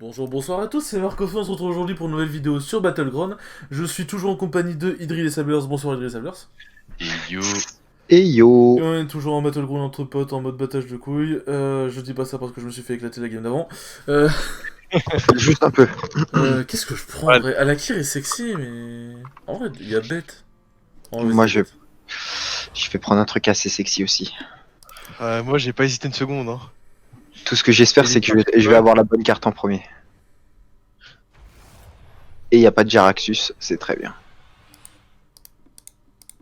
Bonjour, bonsoir à tous, c'est Marcof, on se retrouve aujourd'hui pour une nouvelle vidéo sur Battleground. Je suis toujours en compagnie de Idril et Sablers. Bonsoir Idril et Sablers. Et yo. Et Et yo. on est toujours en Battleground entre potes en mode battage de couilles. Je dis pas ça parce que je me suis fait éclater la game d'avant. Euh, Juste un peu. Qu'est-ce que je prends en vrai? Alakir est sexy, mais. En vrai, il y a bête. En vrai, Moi, vas-y, bête. je vais prendre un truc assez sexy aussi. Moi j'ai pas hésité une seconde. Hein. Tout ce que j'espère, c'est que je vais avoir la bonne carte en premier. Et il n'y a pas de Jaraxus, c'est très bien.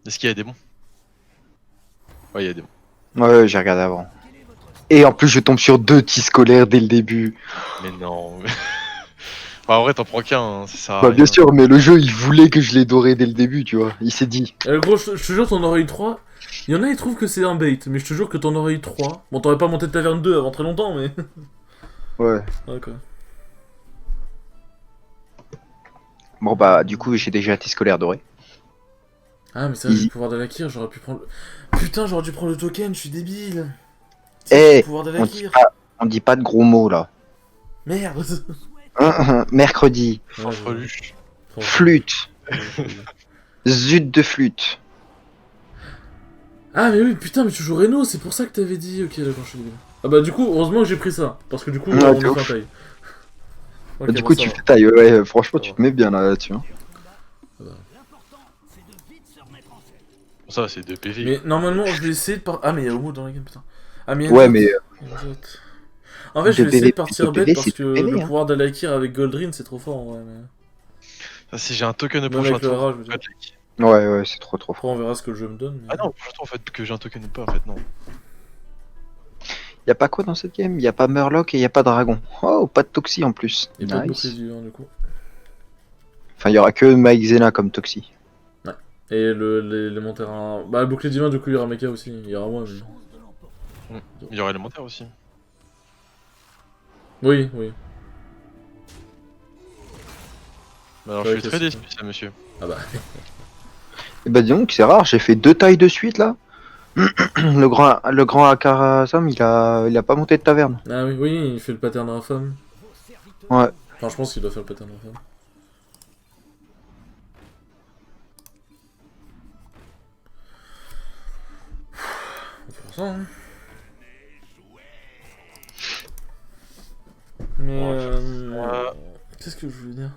Est-ce qu'il y a des bons? Ouais, il y a des bons. Ouais, j'ai regardé avant. Et en plus, je tombe sur 2 tis scolaires dès le début. Mais non. Enfin, en vrai, t'en prends qu'un, hein, ça sert à Bah, rien. bien sûr, mais le jeu, il voulait que je l'ai doré dès le début, tu vois. Il s'est dit. Gros, je te jure, t'en aurais eu 3. Il y en a, ils trouvent que c'est un bait, mais je te jure que t'en aurais eu 3. Bon, t'aurais pas monté de taverne 2 avant très longtemps, mais. Ouais. Ouais, quoi. Bon, bah, du coup, j'ai déjà tis scolaire doré. Ah, mais ça, j'ai le Easy. pouvoir d'Alakir, j'aurais pu prendre. Putain, j'aurais dû prendre le token, je suis débile. Eh, Pouvoir on dit d'Alakir. pas, on dit pas de gros mots, là. Merde. Mercredi. Ouais, Fanfreluche. Flûte. Zut de flûte. Ah, mais oui, putain, mais tu joues Reno, c'est pour ça que t'avais dit. Ok, d'accord, je suis débile. Ah, bah, du coup, heureusement que j'ai pris ça. Parce que du coup, Ouais, on de me fait un ouf. taille. Ok, Bah, du bon, coup, ça tu va. fais taille. Ouais, franchement, Ça tu va. te mets bien là-dessus. Hein. Ça va. Bon, ça, c'est 2 PV. Mais Quoi. normalement, je vais essayer de par. Ah, mais il y a Homo dans la game, putain. Ah, mais il y a Ouais, Nzot. mais Il y a Nzot. En fait, je 2 vais essayer PV de plus 2 partir bête PV, parce c'est que 2 le PV. Hein. pouvoir d'Alakir avec Goldrin, c'est trop fort en vrai. Mais... Ça, si j'ai un token au Même prochain avec le tour. RA, je veux dire. pas de leak. Ouais, c'est trop Après, on fort. verra ce que le jeu me donne. Mais... Ah non, au prochain tour, en fait, que j'ai un token ou pas, en fait, non. Y a pas quoi dans cette game? Y a pas Murloc et y a pas Dragon. Oh, pas de Toxie en plus. Et pas de bouclier Nice. divin, du coup. Enfin, y aura que Mike Zena comme Toxie. Ouais. Et l'élémentaire. Bah, le bouclier divin, du coup, il y aura Mecha aussi. Il y aura moi, mais. Il y aurait élémentaire aussi. Oui, oui. Mais alors, Ouais, je suis très classique. déçu, ça, monsieur. Ah bah. Et bah dis donc, c'est rare, j'ai fait 2 tailles de suite là. Le grand Akarazam, il a pas monté de taverne. Ah oui, oui, il fait le pattern infâme. Ouais. Enfin, je pense qu'il doit faire le pattern infâme. On va faire ça, hein. Mais qu'est-ce que je voulais dire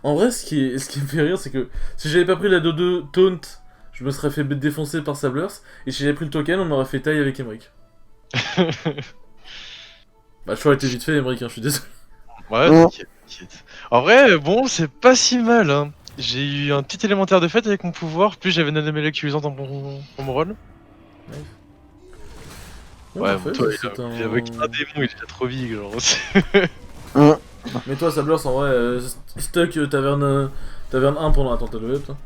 En vrai, ce qui me fait rire, c'est que si j'avais pas pris la Dodo Taunt, je me serais fait défoncer par Sablers. Et si j'avais pris le token, on m'aurait fait taille avec Emric. Bah, le choix a été vite fait, Emric, hein, je suis désolé. Ouais, t'inquiète, t'inquiète. En vrai, bon, c'est pas si mal, hein. J'ai eu un petit élémentaire de fête avec mon pouvoir, plus j'avais une anomalie accusante dans mon rôle. Bon, Ouais, parfait, bon, toi, c'est un... avec un démon, il est déjà trop vite, genre. Hum. Mais toi, Sablers, en vrai, stuck taverne 1 pendant... Attends, t'as level up, toi?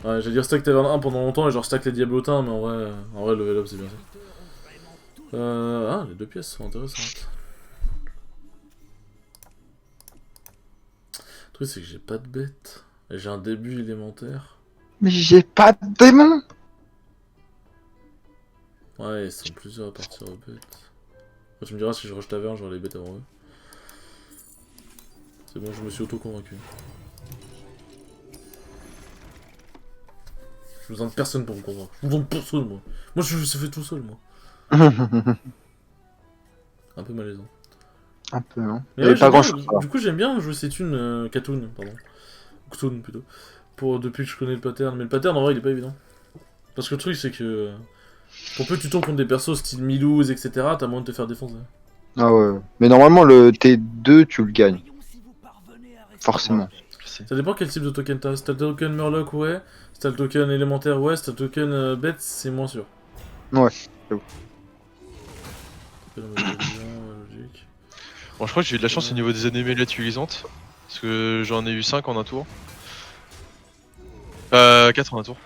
Ouais, j'allais dire stack taverne 1 pendant longtemps et genre stack les diablotins, mais en vrai level up, c'est bien ça. Ah, les 2 pièces sont intéressantes. Le truc, c'est que j'ai pas de bête. Et j'ai un début élémentaire. Mais j'ai pas de démon. Ouais, ils sont plusieurs à partir aux bêtes. Après, tu me diras si je rush taverne, j'aurai les bêtes avant eux. C'est bon, je me suis auto-convaincu. J'ai besoin de personne pour me convaincre. J'ai besoin de personne, moi. Moi, je fais tout seul, moi. Un peu malaisant. Un peu, hein. Mais Il y ouais, avait pas j'aime grand bien, chose. du coup, j'aime bien jouer ces tunes Katoon, pardon. Ktoon, plutôt. Depuis que je connais le pattern. Mais le pattern, en vrai, il est pas évident. Parce que le truc, c'est que... Pour peu que tu tombes contre des persos style Milouz, etc., t'as moyen de te faire défoncer. Ah ouais. Mais normalement, le T2, tu le gagnes. Forcément. Je sais. Ça dépend quel type de token t'as. Si t'as le token Murloc, ouais. Si t'as le token élémentaire, ouais. Si t'as le token bête, c'est moins sûr. Ouais, j'avoue. Logique. Bon, je crois que j'ai eu de la chance au niveau des anomalies utilisantes. Parce que j'en ai eu 5 en un tour. 4 en un tour.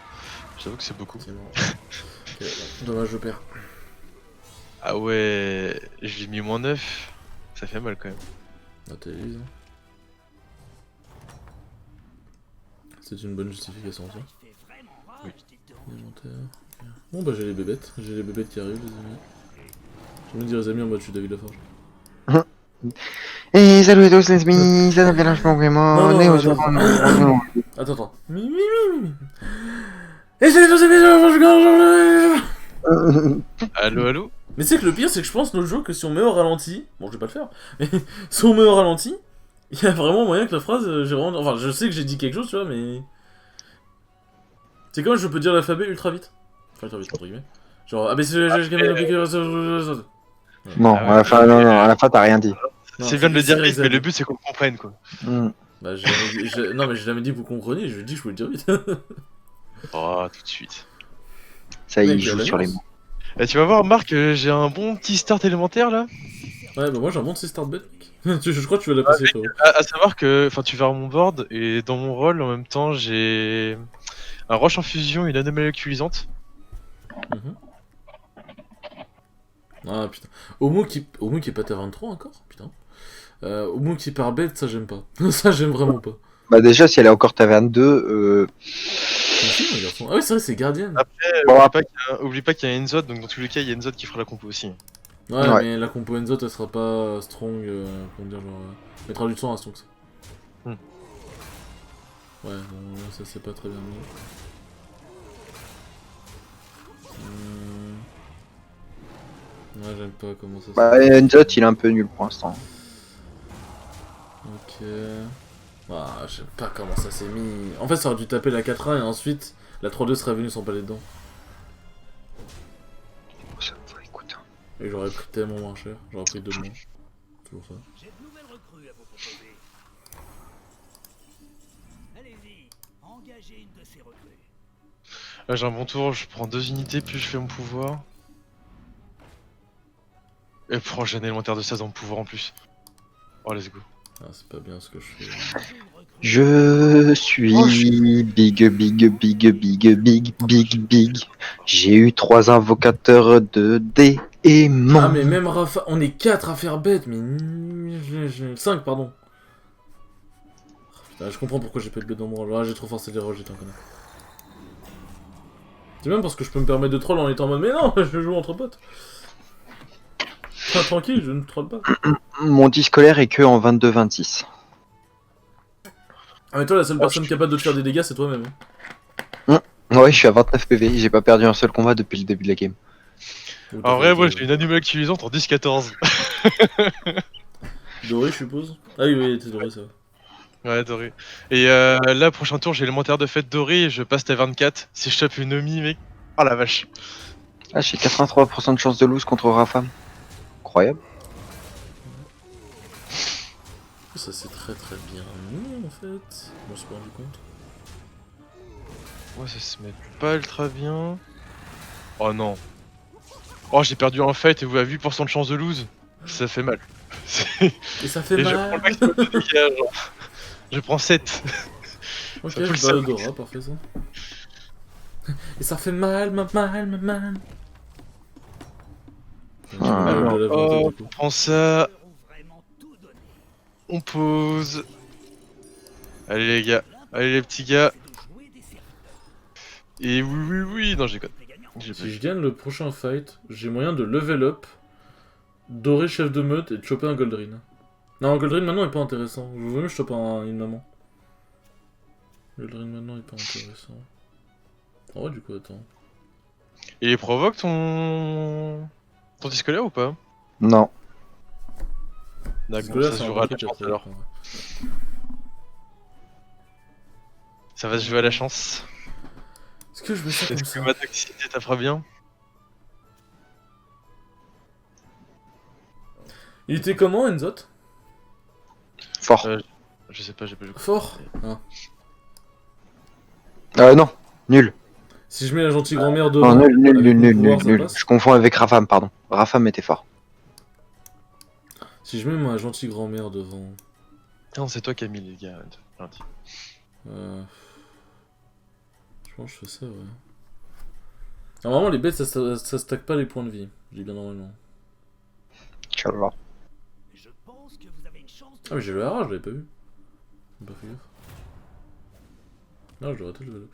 J'avoue que c'est beaucoup. C'est bon. Ok, dommage, je perds. Ah ouais, j'ai mis -9. Ça fait mal quand même. Ah, t'es lise. C'est une bonne justification, ça. Oui. Élémentaire. Ok. Bon, bah, j'ai les bébêtes. J'ai les bébêtes qui arrivent, les amis. Je me dis les amis en mode je suis David Laforge. Et salut à tous les amis, ça s'appelle un Pokémon, Non, et non, aujourd'hui Attends. Mi. Et c'est tous ces bisous. Allo, allo. Mais tu sais que le pire, c'est que je pense, notre jeu, que si on met au ralenti... Bon, je vais pas le faire, mais si on met au ralenti, il y a vraiment moyen que la phrase, j'ai vraiment... Enfin, je sais que j'ai dit quelque chose, tu vois, mais... C'est comme je peux dire l'alphabet ultra vite. Enfin, ultra vite, entre guillemets. Genre, Non, Ah à ouais. la fin, non, à la fin, t'as rien dit. C'est bien de le dire vite, mais exact. le but c'est qu'on comprenne quoi. Bah, non, mais j'ai jamais dit que vous compreniez, je dis que je voulais le dire vite. Oh, tout de suite. Ça, il Mec, joue la sur les nuance. mots. Et tu vas voir, Marc, j'ai un bon petit start élémentaire là. Ouais, bah moi j'ai un bon de ces start bet, mec. Je crois que tu vas l'apprécier, frérot. À savoir que, enfin, tu verras mon board et dans mon rôle en même temps, j'ai un roche en fusion et une anomalie occulisante. Mhm. Ah putain. Homo qui est pas taverne 3 encore? Putain. Homo qui part bête, ça j'aime pas. Ça j'aime vraiment pas. Bah déjà, si elle est encore taverne 2, C'est qui, mon garçon? Ah oui, c'est vrai, c'est Guardian. bon, Oublie pas qu'il y a Enzod, donc dans tous les cas, il y a Enzod qui fera la compo aussi. Ouais, Ouais. mais la compo Enzo, elle sera pas strong, comment dire, genre... Elle mettra du temps à strong, ça. Hmm. Ouais, bon, là, ça c'est pas très bien mis. Ouais, j'aime pas comment ça se bah, Enzot, il est un peu nul pour l'instant. Ok... Ah, j'aime pas comment ça s'est mis... En fait, ça aurait dû taper la 4-1 et ensuite, la 3-2 serait venue sans palais dedans. Ça, écoute. Et j'aurais pris tellement moins cher, j'aurais pris 2 moins. Toujours ça. J'ai de nouvelles recrues à vous proposer. Allez-y, engagez une de ces recrues. Là, j'ai un bon tour, je prends 2 unités, puis je fais mon pouvoir. Et j'ai un élémentaire de 16 dans mon pouvoir en plus. Oh, let's go. Ah, c'est pas bien ce que je fais. Je suis big. J'ai eu 3 invocateurs de démons. Ah, mais même Rafa, on est 4 à faire bête, mais... 5, pardon. Putain, je comprends pourquoi j'ai pas de bête dans mon rôle. Ah, j'ai trop forcé les rôles, j'étais un connard. C'est même parce que je peux me permettre de troll en étant en mode, mais non, je joue entre potes. Enfin, tranquille, je ne troll pas. Mon scolaire est que en 22-26. Ah, mais toi, la seule personne capable de te faire des dégâts, c'est toi-même. Ouais, je suis à 29 PV, j'ai pas perdu un seul combat depuis le début de la game. Ou En t'as vrai, fait moi des- j'ai une anomalie occulisante en 10-14. Doré, je suppose. Ah oui, t'es doré, ça va. Ouais, doré. Et là, prochain tour, j'ai l'élémentaire de fête doré et je passe à 24. Si je tape une Omi, mec. Oh la vache. Ah, j'ai 83% de chance de lose contre Rafa. Incroyable. Ça, c'est très bien mis, en fait. Je me suis pas rendu compte. Ouais, ça se met pas ultra bien. Oh non. Oh, j'ai perdu un fight et vous avez 8% de chance de lose. Ça fait mal. Et ça fait Et je prends mal. le maximum de dégâts, genre. Je prends 7. Ok, Ça fout le je seum. bats Dora, parfait ça. Et ça fait mal. J'ai mal de la volonté, du coup. On prend ça, Vraiment tout donner. on pose. Allez les gars, allez les petits gars. De jouer des services. Et oui, non j'ai code. Les gagnants. J'ai Si je gagne le prochain fight, j'ai moyen de level up, dorer chef de meute et de choper un Goldrin. Non, Goldrin maintenant est pas intéressant. Je veux mieux que je chope une maman. Goldrin maintenant est pas intéressant. Oh, du coup, attends. Et il provoque ton discolaire ou pas? Non. Parce D'accord, que là, ça se c'est un jouera à la paquet chance après, alors. ouais. Ça va se jouer à la chance. Est-ce que je mets ça comme Est-ce ça que ma toxicité ta fera bien? Il était comment, Enzot? Fort. Je sais pas, j'ai pas joué. Fort. Ah. Non. Nul. Si je mets la gentille grand-mère Non, devant, nul. avec mon pouvoir, ça passe. Je confonds avec Rafam, pardon. Rafam était fort. Si je mets ma gentille grand-mère devant... Non, c'est toi qui as mis les gars. Gentil. Je pense que je fais ça, ouais. Normalement, les bêtes, ça stack pas les points de vie. Je dis bien normalement. Inch'Allah. Je pense que vous avez une chance de... Ah mais j'ai le RH, je l'avais pas vu. J'ai pas fait gaffe. Non, je devrais raté le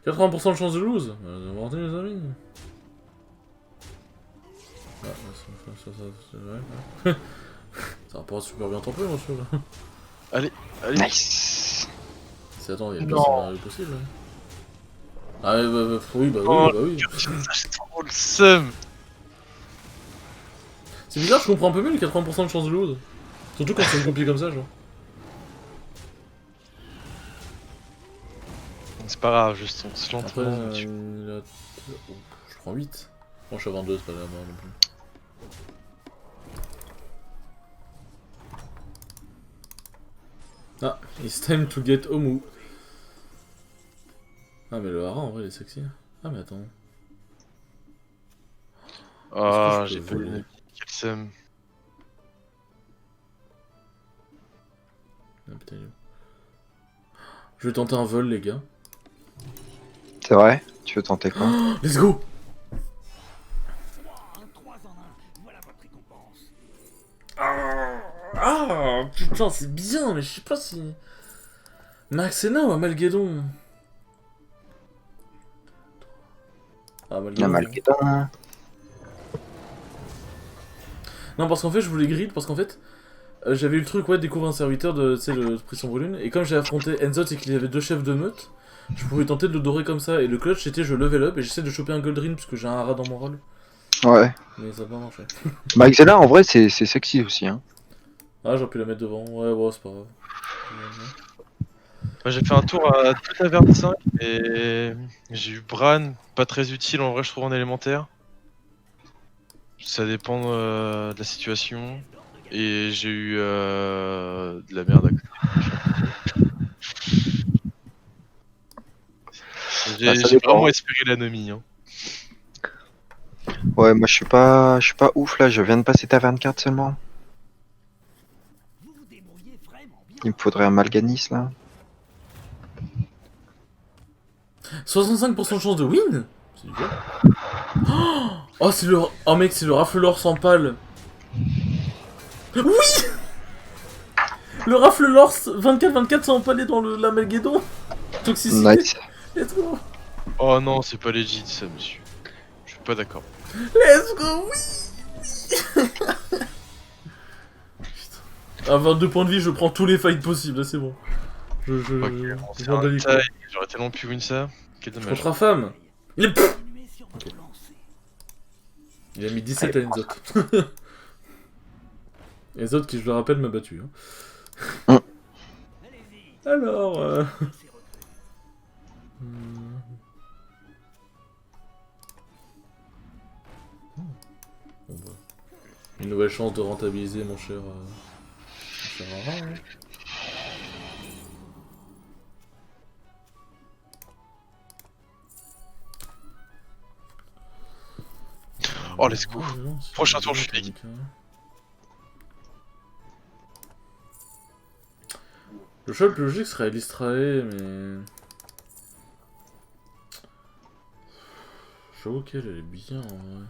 80% de chance de lose. Inventé les amis. c'est vrai. Ouais. Ça va pas super bien tempé, monsieur. Là. Allez. Nice. C'est attends, il y a Non. pas de scénario possible. Hein. Ah, oui, bah Oh, oui. J'ai trop le seum. C'est bizarre, je comprends un peu mieux les 80% de chance de load. Surtout quand c'est une copie comme ça, genre. C'est pas grave, juste on se Après, lentement. je prends 8. Bon, je suis à 22, c'est pas la mort non plus. Ah, it's time to get Omu. Ah, mais le hara en vrai il est sexy. Ah, mais attends. Ah, Est-ce que je j'ai peux pas eu voler le quel seum. Ah, putain, il est où. Je vais tenter un vol, les gars. C'est vrai? Tu veux tenter quoi? Let's go! Un 3 en 1, voilà votre récompense. Ah, putain, c'est bien, mais je sais pas si. Maxena ou Amalgédon? Ah, Amalgédon. Amalgédon. Non, parce qu'en fait, je voulais grid, parce qu'en fait, j'avais eu le truc, ouais, découvre un serviteur de, tu sais, le Pression Brune, et comme j'ai affronté Enzot et qu'il y avait 2 chefs de meute, je pouvais tenter de le dorer comme ça, et le clutch c'était je level up et j'essaie de choper un gold ring parce que j'ai un rat dans mon rôle, Ouais. mais ça a pas marché. Bah, Xela, en vrai, c'est sexy aussi, hein. Ah, j'aurais pu la mettre devant, ouais, c'est pas grave. Moi, j'ai fait un tour à 2 tavernes 5 et j'ai eu Bran, pas très utile en vrai, je trouve en élémentaire. Ça dépend de la situation. Et j'ai eu de la merde à côté. Bah, ça J'ai dépend. vraiment espéré l'anomie. Hein. Ouais, moi je suis pas ouf là, je viens de passer taverne 4 seulement. Vous vous débrouillez vraiment bien. Il me faudrait un Malganis là. 65% de chance de win. C'est du jeu. Oh, c'est le... Oh mec, c'est le rafleur sans pâle. Oui. Le rafleur 24-24 sans palais dans l'Amalgédon. Toxicité. Nice. Let's go. Oh non, c'est pas legit ça, monsieur. Je suis pas d'accord. Let's go, oui. Putain. À 22 points de vie, je prends tous les fights possibles, là c'est bon. Ok, Je c'est prends un de taille, j'aurais tellement pu win ça. Quel dommage. contre la femme. Il est... Continuez sur votre lancée. Il a mis 17 à Enzot. Enzot qui, je le rappelle, m'a battu. Hein. Allez-y, Alors... ces recrues. Bon, bah. Une nouvelle chance de rentabiliser mon cher Hara, hein. Oh, let's go. Non, Prochain tour, je suis technique. Le choix le plus logique serait Elistrae, mais... J'avoue qu'elle est bien en vrai.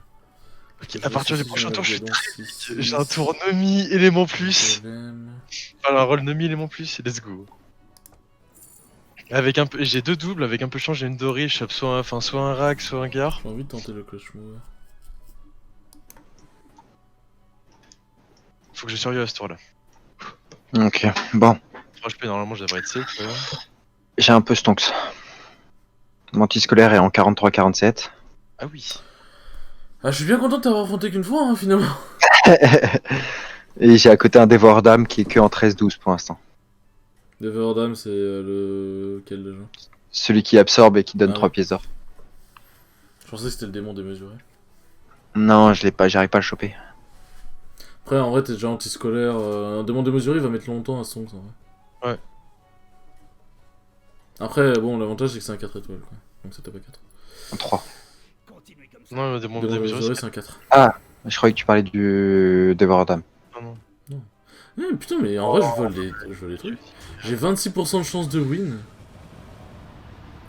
Ok, à partir du prochain tour, je suis très... J'ai un tour Nomi élément plus. Enfin, un rôle Nomi élément plus, et let's go. Avec un peu, j'ai 2 doubles, avec un peu de chance, j'ai une dorée, je chope soit un rack, soit un gare. J'ai envie de tenter le clutch move. Faut que je survive à ce tour là. Ok, bon. 3 HP, normalement je devrais être safe. J'ai un peu stonks. Mon petit scolaire est en 43-47. Ah oui. Ah, je suis bien content de t'avoir affronté qu'une fois, hein, finalement. Et j'ai à côté un dévoreur d'âme qui est que en 13-12 pour l'instant. Deverdam, c'est lequel déjà? Celui qui absorbe et qui donne Ah 3 ouais. pièces d'or. Je pensais que c'était le démon démesuré. Non, je l'ai pas, j'arrive pas à le choper. Après, en vrai, t'es déjà anti-scolaire. Un démon démesuré, il va mettre longtemps à son en vrai. Ouais. Après, bon, l'avantage c'est que c'est un 4 étoiles, quoi. Donc ça tape pas 4. En 3. Continuez comme ça. Non, mon Démon démesuré, démesuré, c'est c'est un 4. Je croyais que tu parlais du dévoreur d'âme. non. Putain, mais en vrai, je vole les trucs. J'ai 26% de chance de win.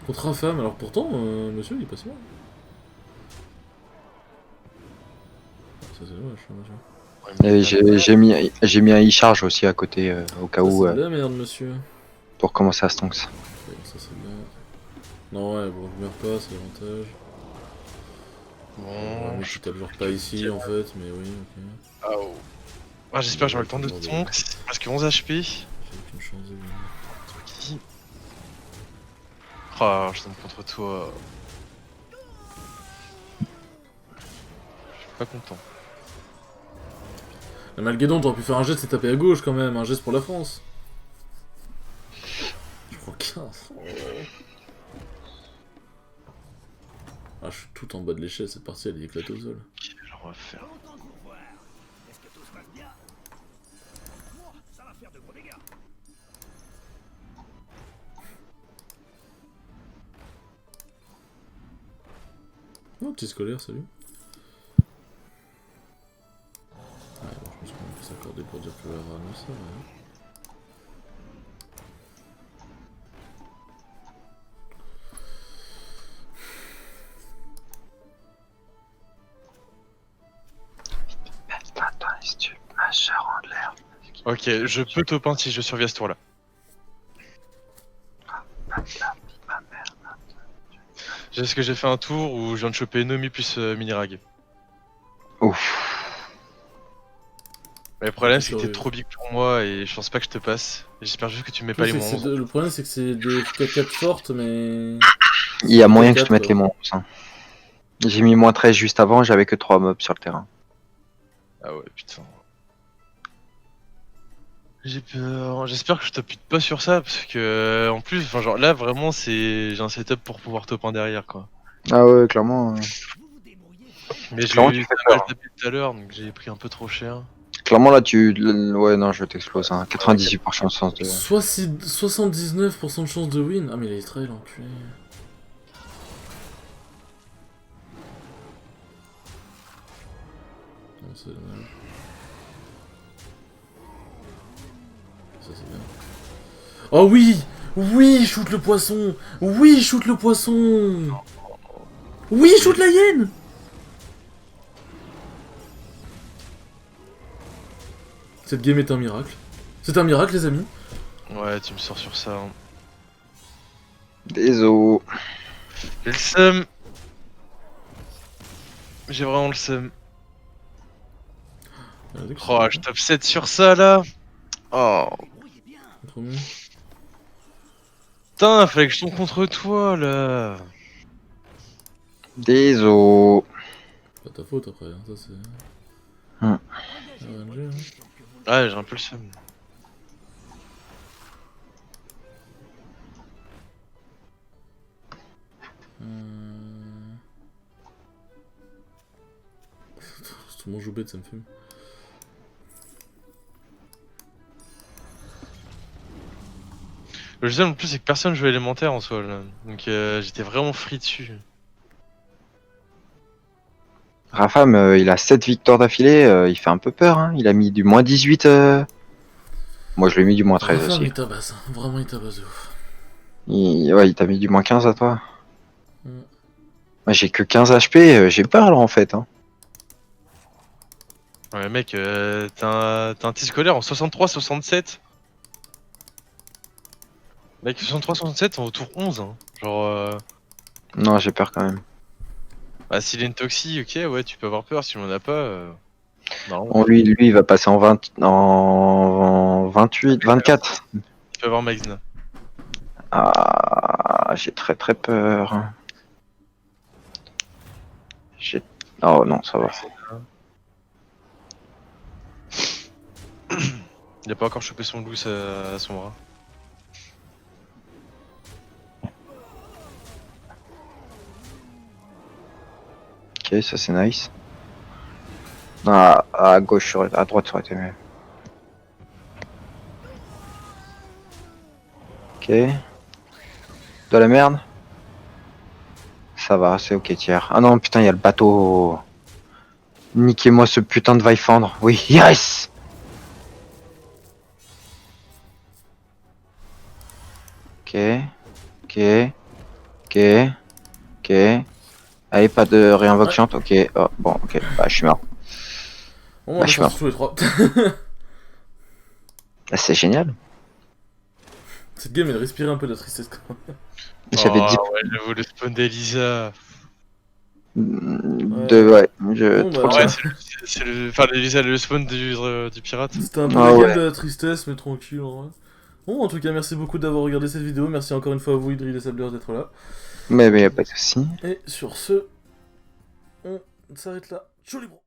Contre un femme, alors pourtant, monsieur, il est pas si mal. Ça, c'est dommage, Et j'ai mis un e-charge aussi à côté au cas où c'est de la merde, monsieur. pour commencer à stonks. Ok, ça, c'est bien. Non, ouais, bon, je meurs pas, c'est l'avantage. Bon, mais tu tapes genre pas ici en fait, mais oui, ok. Ah, oh. Ah, j'espère que j'aurai le temps de ton. Parce que 11 HP. J'ai aucune chance de gagner. Qui Oh, je tombe contre toi. Je suis pas content. La Malguédon, t'aurais pu faire un geste et taper à gauche quand même, un geste pour la France. Je prends 15. Oh. Ah, je suis tout en bas de l'échelle, cette partie elle est éclatée au sol. Ok, alors on va faire. Longtemps qu'on voit. Est-ce que tout se passe bien? Moi, ça va faire de gros dégâts. Oh, petit scolaire, salut. Ouais, bon, je pense qu'on peut s'accorder pour dire que la rame, ça, ouais. Attends, si tu ma chère en l'air. Ok, je peux top 1 si je survis à ce tour là. Est-ce que j'ai fait un tour où je viens de choper Nomi plus Minirag. Ouf. Mais le problème c'est que t'es Survivre. trop big pour moi et je pense pas que je te passe. Et j'espère juste que tu mets pas les moins 11. Le problème c'est que c'est des 4-4 fortes, mais... Il y a moyen que je te 4, mette les moins 11, hein. J'ai mis moins 13 juste avant, j'avais que 3 mobs sur le terrain. Ah ouais, putain. J'ai peur. J'espère que je t'appuie pas sur ça parce que en plus, enfin genre là vraiment c'est j'ai un setup pour pouvoir top 1 derrière quoi. Ah ouais, clairement. Vous vous débrouillez. Mais j'ai Clairement, tu eu fais pas mal peur. tapé tout à l'heure donc j'ai pris un peu trop cher. Clairement là tu... Ouais non je t'explose, hein. 98% de chance de... 79% de chance de win. Ah mais il est très l'enculé. Non, c'est dommage. Ça c'est bien. Oh oui! Oui, shoot le poisson! Oui, shoot le poisson! Oui, shoot la hyène! Cette game est un miracle. C'est un miracle les amis. Ouais, tu me sors sur ça. Hein. Désolé. J'ai le seum. J'ai vraiment le seum. Oh, je top 7 sur ça là. Oh, Débrouillez bien. Trop mieux. putain, fallait que je tombe contre toi là. Désolé. Pas ta faute après, hein, ça c'est... Engagez RNG, votre hein. mission que vous Ouais, j'ai un peu le seum. Tout le monde joue bête, ça me fume. Le seum en plus c'est que personne joue élémentaire en soi là. Donc j'étais vraiment free dessus. Rafam, il a 7 victoires d'affilée, il fait un peu peur, hein. Il a mis du moins 18. Moi je lui ai mis du moins 13 Rafa, aussi. il tabasse, hein. Vraiment il tabasse de ouf. Ouais, il t'a mis du moins 15 à toi. Mm. Moi j'ai que 15 HP, j'ai peur là en fait, hein. Ouais mec, t'as un petit scolaire en 63-67. Mec, 63-67 en tour 11. Hein. Genre, Non, j'ai peur quand même. bah, s'il est une toxie, ok, ouais, tu peux avoir peur. Si on en a pas, non. Bon, lui, il va passer en 20, en 28, 24. Tu peux avoir Magna. Ah, j'ai très très peur. J'ai... Oh non, ça va. Il a pas encore chopé son loup à son bras. Ok, ça c'est nice. Ah, à gauche, à droite, ça aurait été mieux. Ok. De la merde. Ça va, c'est ok, tiers. Ah non, putain, il y a le bateau. Niquez-moi ce putain de Vaifendre. Oui, yes! Ok. Ok. Ok. Ok. Allez, pas de réinvoque chiante. Ok. Oh, bon, ok. Bah, je suis mort. Bon, on Bah, va je suis faire mort. tous les trois. Bah, c'est génial. Cette game, elle respirait un peu de tristesse quand même. J'avais 10. Ouais, j'avoue, le spawn d'Elisa. Ouais, trop de bah, Ouais, ça. c'est le, enfin, le spawn du pirate. C'était un peu Ah la ouais. game de la tristesse, mais tranquille en vrai. Bon, en tout cas, merci beaucoup d'avoir regardé cette vidéo. Merci encore une fois à vous, Idrill et Sableur, d'être là. Mais y a pas de souci. Et sur ce, on s'arrête là. Ciao les gros.